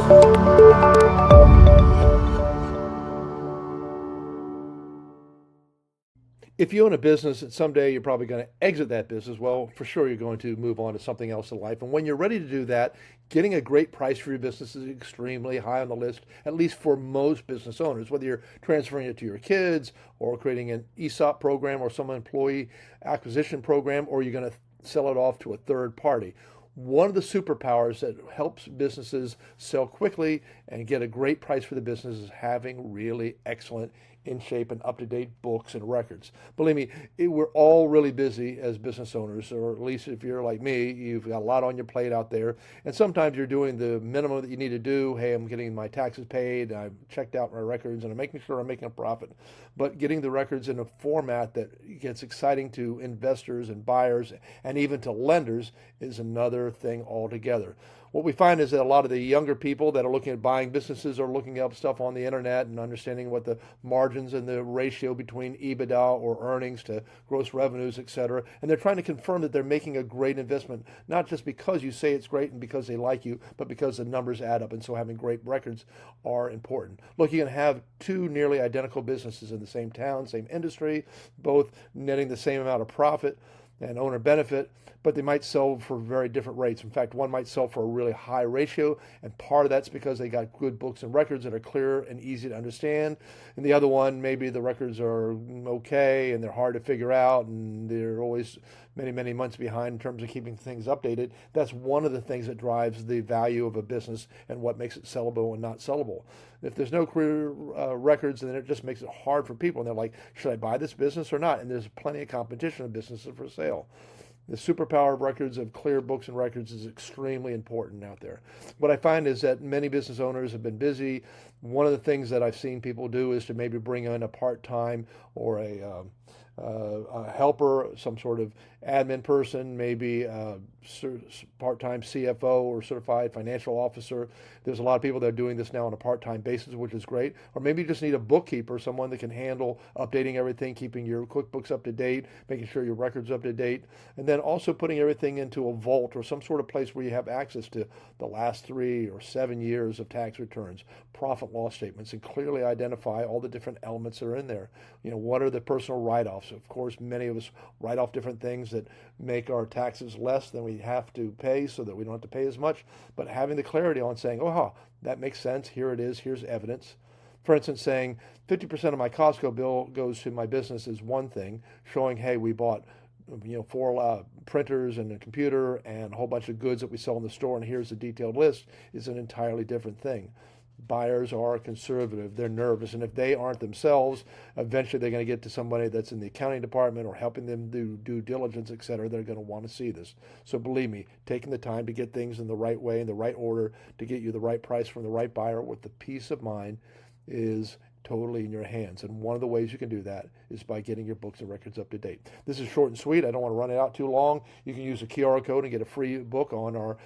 If you own a business and someday you're probably going to exit that business, well, for sure you're going to move on to something else in life. And when you're ready to do that, getting a great price for your business is extremely high on the list, at least for most business owners, whether you're transferring it to your kids or creating an ESOP program or some employee acquisition program, or you're going to sell it off to a third party. One of the superpowers that helps businesses sell quickly and get a great price for the business is having really excellent, in shape, and up-to-date books and records. Believe me, we're all really busy as business owners, or at least if you're like me, you've got a lot on your plate out there. And sometimes you're doing the minimum that you need to do. Hey, I'm getting my taxes paid, I've checked out my records, and I'm making sure I'm making a profit. But getting the records in a format that gets exciting to investors and buyers and even to lenders is another thing altogether. What we find is that a lot of the younger people that are looking at buying businesses are looking up stuff on the internet and understanding what the margins and the ratio between EBITDA or earnings to gross revenues, et cetera. And they're trying to confirm that they're making a great investment, not just because you say it's great and because they like you, but because the numbers add up. And so having great records are important. Look, you can have two nearly identical businesses in the same town, same industry, both netting the same amount of profit and owner benefit, but they might sell for very different rates. In fact, one might sell for a really high ratio, and part of that's because they got good books and records that are clear and easy to understand. And the other one, maybe the records are okay and they're hard to figure out, and they're always many, many months behind in terms of keeping things updated. That's one of the things that drives the value of a business and what makes it sellable and not sellable. If there's no clear records, then it just makes it hard for people. And they're like, should I buy this business or not? And there's plenty of competition of businesses for sale. The superpower of records, of clear books and records, is extremely important out there. What I find is that many business owners have been busy. One of the things that I've seen people do is to maybe bring in a part-time or a helper, some sort of admin person, maybe a part-time CFO or certified financial officer. There's a lot of people that are doing this now on a part-time basis, which is great. Or maybe you just need a bookkeeper, someone that can handle updating everything, keeping your QuickBooks up to date, making sure your records up to date, and then also putting everything into a vault or some sort of place where you have access to the last 3 or 7 years of tax returns, profit loss statements, and clearly identify all the different elements that are in there. You know, what are the personal write-offs? Of course, many of us write off different things that make our taxes less than we have to pay so that we don't have to pay as much. But having the clarity on saying, oh, that makes sense. Here it is. Here's evidence. For instance, saying 50% of my Costco bill goes to my business is one thing. Showing, hey, we bought 4 printers and a computer and a whole bunch of goods that we sell in the store, and here's the detailed list, is an entirely different thing. Buyers are conservative, they're nervous, and if they aren't themselves, eventually they're going to get to somebody that's in the accounting department or helping them do due diligence, etc. They're going to want to see this. So believe me, taking the time to get things in the right way, in the right order, to get you the right price from the right buyer with the peace of mind is totally in your hands. And one of the ways you can do that is by getting your books and records up to date. This is short and sweet. I don't want to run it out too long. You can use a QR code and get a free book on our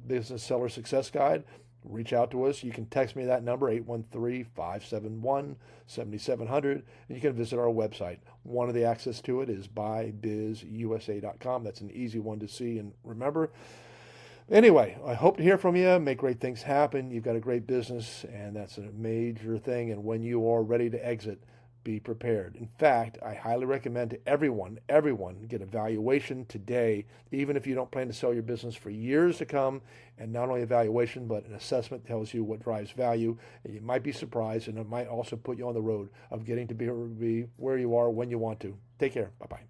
Business Seller Success Guide. Reach out to us. You can text me that number, 813-571-7700, and you can visit our website. One of the access to it is BuyBizUSA.com. That's an easy one to see and remember. Anyway, I hope to hear from you. Make great things happen. You've got a great business, and that's a major thing. And when you are ready to exit, be prepared. In fact, I highly recommend to everyone get a valuation today, even if you don't plan to sell your business for years to come. And not only a valuation, but an assessment tells you what drives value. And you might be surprised, and it might also put you on the road of getting to be where you are when you want to. Take care. Bye-bye.